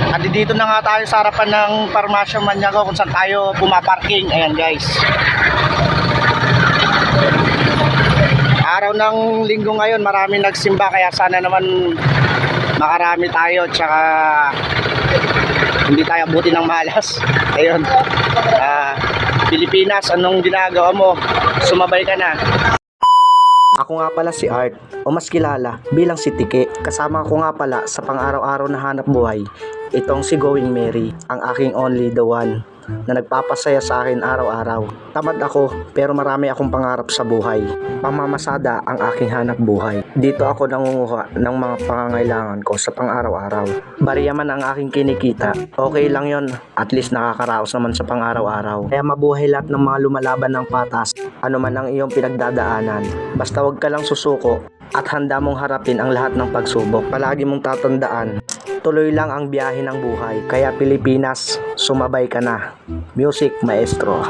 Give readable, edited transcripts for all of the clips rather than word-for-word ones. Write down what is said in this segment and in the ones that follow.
At dito na nga tayo sa harapan ng Parmasyo Maniago kung saan tayo pumaparking. Ayan guys. Araw ng linggo ngayon, maraming nagsimba, kaya sana naman makarami tayo, tsaka hindi tayo abutin ng malas. Ayun. Pilipinas, anong ginagawa mo? Sumabay ka na. Ako nga pala si Art, o mas kilala bilang si Tike. Kasama ko nga pala sa pang-araw-araw na hanap buhay itong si Going Merry, ang aking only the one na nagpapasaya sa akin araw-araw. Tamad ako pero marami akong pangarap sa buhay. Pamamasada ang aking hanap buhay. Dito ako nangunguha ng mga pangangailangan ko sa pang-araw-araw. Bariya man ang aking kinikita, okay lang yon. At least nakakaraos naman sa pang-araw-araw. Kaya mabuhay lahat ng mga lumalaban ng patas, ano man ang iyong pinagdadaanan. Basta wag ka lang susuko at handa mong harapin ang lahat ng pagsubok. Palagi mong tatandaan, tuloy lang ang biyahe ng buhay. Kaya Pilipinas, sumabay ka na. Music Maestro.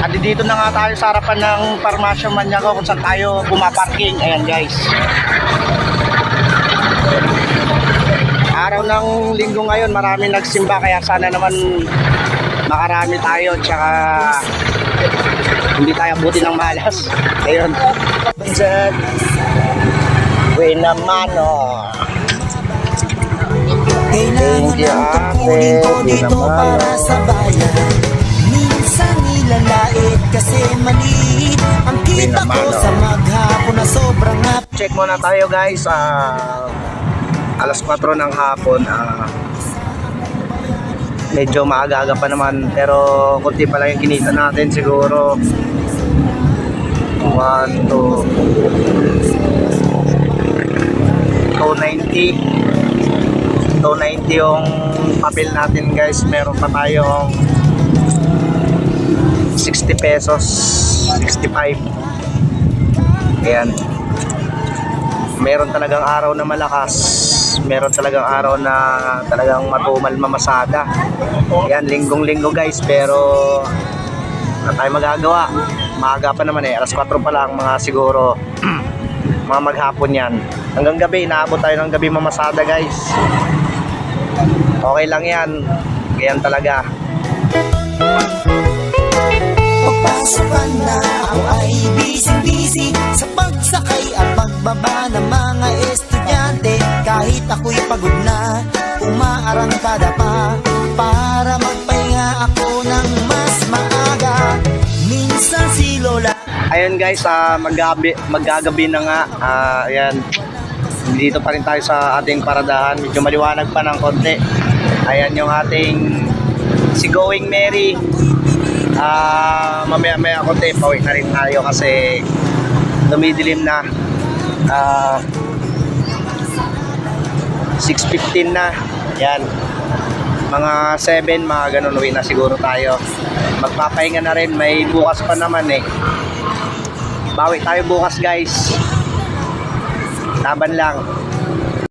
At dito na nga tayo sa harapan ng Parmasyo Maniago kung saan tayo pumaparking. Ayan guys. Araw ng linggo ngayon, maraming nagsimba, kaya sana naman makarami tayo, tsaka hindi tayo abutin ng malas. Ayun. Uy naman oh. Kailangan ng tungkulin ko dito para sa bayan. Minsan nilalait kasi maliit ang kita ko sa maghapon na sobrang hap. Check muna tayo guys. Alas 4 ng hapon. Medyo maaga-aga pa naman, pero kunti pa lang yung kinita natin. Siguro 1, 2, 290 yung papel natin guys. Meron pa tayong 60 pesos, 65. Ayan. Meron talagang araw na malakas, meron talagang araw na talagang matumal mamasada. Yan, linggong-linggo guys, pero na tayo magagawa. Maaga pa naman alas 4 pa lang, mga siguro mga maghapon yan. Hanggang gabi, inaabot tayo ng gabi mamasada guys. Okay lang yan, ganyan talaga. Pagpasukan na ako ay busy-busy sa pagsakay at pagbaba ng mga estudyante. Kahit ako'y pagod na, umaarangkada pa para magpahinga ako ng mas maaga. Minsan si Lola. Ayun guys, magagabi na nga. Ayan, dito pa rin tayo sa ating paradahan. Medyo maliwanag pa ng konti. Ayan yung ating si Going Merry. Mamaya konti, pauwi na rin tayo kasi dumidilim na. 6:15 na. Yan, mga 7, mga ganun, uwi na siguro tayo. Magpapahinga na rin, may bukas pa naman eh. Bawi tayo bukas guys. Laban lang.